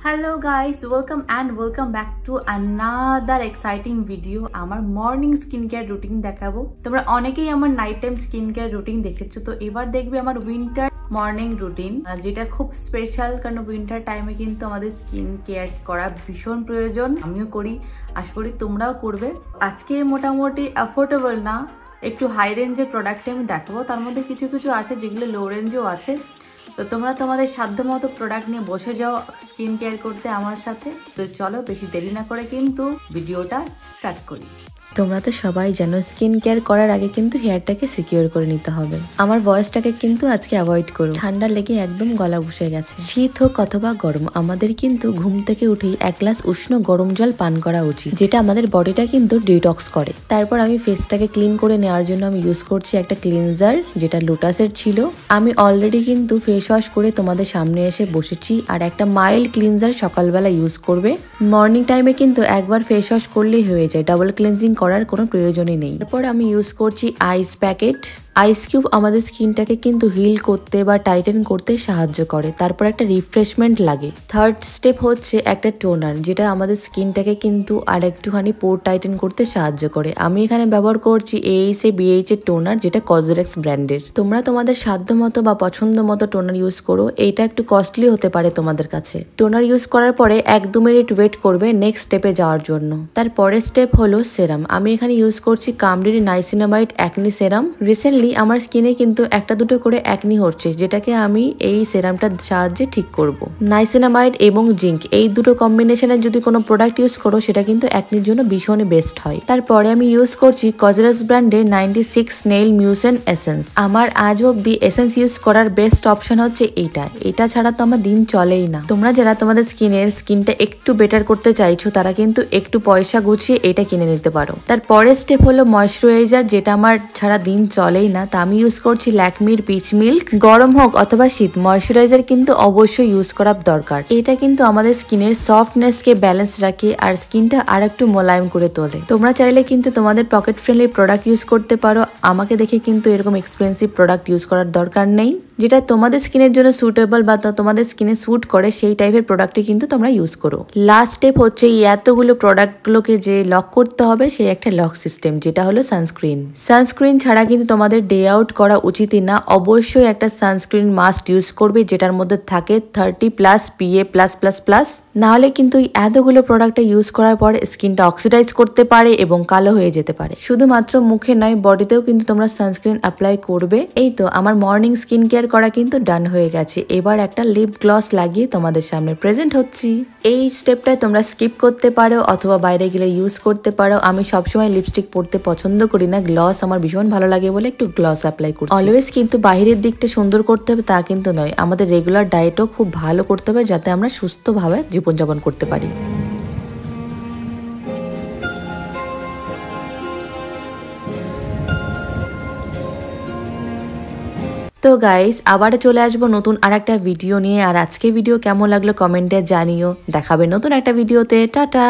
Hello guys, welcome back to another exciting video. আমার morning skin care routine দেখাবো। তোমরা অনেকেই আমার night time skin care routine দেখেছো, তো এবার দেখবে আমার উইন্টার মর্নিং রুটিন, যেটা খুব স্পেশাল, কারণ উইন্টার টাইমে কিন্তু আমাদের স্কিন কেয়ার করা ভীষণ প্রয়োজন। আমিও করি, আশা করি তোমরাও করবে। আজকে মোটামুটি অ্যাফোর্ডেবল না, একটু হাই রেঞ্জের প্রোডাক্ট আমি দেখাবো। তার মধ্যে কিছু কিছু আছে যেগুলো লো রেঞ্জও আছে। তো তোমরা তোমাদের সাধ্যমতো প্রোডাক্ট নিয়ে বসে যাও স্কিন কেয়ার করতে আমার সাথে। তো চলো বেশি দেরি না করে কিন্তু ভিডিওটা স্টার্ট করি। তোমরা তো সবাই জানো স্কিন কেয়ার করার আগে কিন্তু হেয়ারটাকে সিকিউর করে নিতে হবে। আমার ভয়েসটাকে কিন্তু আজকে অ্যাভয়েড করো, ঠান্ডা লেগে একদম গলা বসে গেছে। শীত হোক অথবা গরম, আমাদের কিন্তু ঘুম থেকে উঠেই এক গ্লাস উষ্ণ গরম জল পান করা উচিত, যেটা আমাদের বডিটা কিন্তু ডিটক্স করে। তারপর আমি ফেসটাকে ক্লিন করে নেওয়ার জন্য আমি ইউজ করছি একটা ক্লিনজার, যেটা লোটাসের ছিল। আমি অলরেডি কিন্তু ফেস ওয়াশ করে তোমাদের সামনে এসে বসেছি। আর একটা মাইল্ড ক্লিনজার সকালবেলা ইউজ করবে। মর্নিং টাইমে কিন্তু একবার ফেস ওয়াশ করলেই হয়ে যায়, ডাবল ক্লিনজিং করার কোনো প্রয়োজনই নেই। তারপর আমি ইউজ করছি আইস প্যাকেট। আইস কিউব আমাদের স্কিনটাকে কিন্তু হিল করতে বা টাইটেন করতে সাহায্য করে। তারপর একটা রিফ্রেশমেন্ট লাগে। থার্ড স্টেপ হচ্ছে একটা টোনার, যেটা আমাদের স্কিনটাকে কিন্তু আর একটুখানি পোর টাইটেন করতে সাহায্য করে। আমি এখানে ব্যবহার করছি AHA/BH এর টোনার, যেটা কজরেক্স ব্র্যান্ডের। তোমরা তোমাদের সাধ্য মতো বা পছন্দ মতো টোনার ইউজ করো। এইটা একটু কস্টলি হতে পারে তোমাদের কাছে। টোনার ইউজ করার পরে 1-2 মিনিট ওয়েট করবে নেক্সট স্টেপে যাওয়ার জন্য। তারপরের স্টেপ হলো সেরাম। আমি এখানে ইউজ করছি কামরির নাইসিনামাইড অ্যাকনি সেরাম। রিসেন্টলি আমার স্কিনে কিন্তু একটা দুটো করে অ্যাকনি হচ্ছে, যেটাকে আমি এই সেরামটার সাহায্যে ঠিক করব। নাইসিনামাইড এবং জিঙ্ক এই দুটো কম্বিনেশনের যদি কোনো প্রোডাক্ট ইউজ করো, সেটা কিন্তু অ্যাকনির জন্য ভীষণই বেস্ট হয়। তারপরে আমি ইউজ করছি কজরাস ব্র্যান্ডের 96 স্নেইল মিউসেন এসেন্স। আমার আজ অব্দি এসেন্স ইউজ করার বেস্ট অপশন হচ্ছে এটা ছাড়া তো আমার দিন চলেই না। তোমরা যারা তোমাদের স্কিনটা একটু বেটার করতে চাইছো, তারা কিন্তু একটু পয়সা গুছিয়ে এটা কিনে নিতে পারো। তারপরের স্টেপ হলো ময়শ্চারাইজার, যেটা আমার ছাড়া দিন চলেই না। তা আমি ইউজ করছি ল্যাকমির পিচ মিল্ক। গরম হোক অথবা শীত, ময়শ্চারাইজার কিন্তু অবশ্যই ইউজ করা দরকার। এটা কিন্তু আমাদের স্কিনের সফটনেসকে ব্যালেন্স রাখে আর স্কিনটা আর একটু মোলায়েম করে তোলে। তোমরা চাইলে কিন্তু তোমাদের পকেট ফ্রেন্ডলি প্রোডাক্ট ইউজ করতে পারো। আমাকে দেখে কিন্তু এরকম এক্সপেন্সিভ প্রোডাক্ট ইউজ করার দরকার নেই। যেটা তোমাদের স্কিনের জন্য সুটেবল বা তোমাদের স্কিনে স্যুট করে, সেই টাইপের প্রোডাক্টই কিন্তু তোমরা ইউজ করো। লাস্ট স্টেপ হচ্ছে এই এতগুলো প্রোডাক্টগুলোকে যে লক করতে হবে, সেই একটা লক সিস্টেম, যেটা হলো সানস্ক্রিন ছাড়া কিন্তু তোমাদের ডে আউট করা উচিতই না। অবশ্যই একটা সানস্ক্রিন মাস্ট ইউজ করবে, যেটার মধ্যে থাকে 30+ PA+++। না হলে কিন্তু এতগুলো প্রোডাক্টটা ইউজ করার পর স্কিনটা অক্সিডাইজ করতে পারে এবং কালো হয়ে যেতে পারে। শুধুমাত্র মুখে নয়, বডিতেও কিন্তু তোমরা সানস্ক্রিন অ্যাপ্লাই করবে। এই তো আমার মর্নিং স্কিন কেয়ার করা কিন্তু ডান হয়ে গেছে। এবার একটা লিপ গ্লস লাগিয়ে তোমাদের সামনে প্রেজেন্ট হচ্ছি। এই স্টেপটায় তোমরা স্কিপ করতে পারো অথবা বাইরে গেলে ইউজ করতে পারো। আমি সবসময় লিপস্টিক পরতে পছন্দ করি না, গ্লস আমার ভীষণ ভালো লাগে বলে একটু গ্লস অ্যাপ্লাই করছি। অলওয়েজ কিন্তু বাইরের দিকটা সুন্দর করতে হবে তা কিন্তু নয়, আমাদের রেগুলার ডায়েটও খুব ভালো করতে হবে, যাতে আমরা সুস্থভাবে জীবনযাপন করতে পারি। তো গাইস, আবার চলে আসবো নতুন আরেকটা ভিডিও নিয়ে। আর আজকে ভিডিও কেমন লাগলো কমেন্টে জানিও। দেখাবে নতুন একটা ভিডিওতে। টাটা।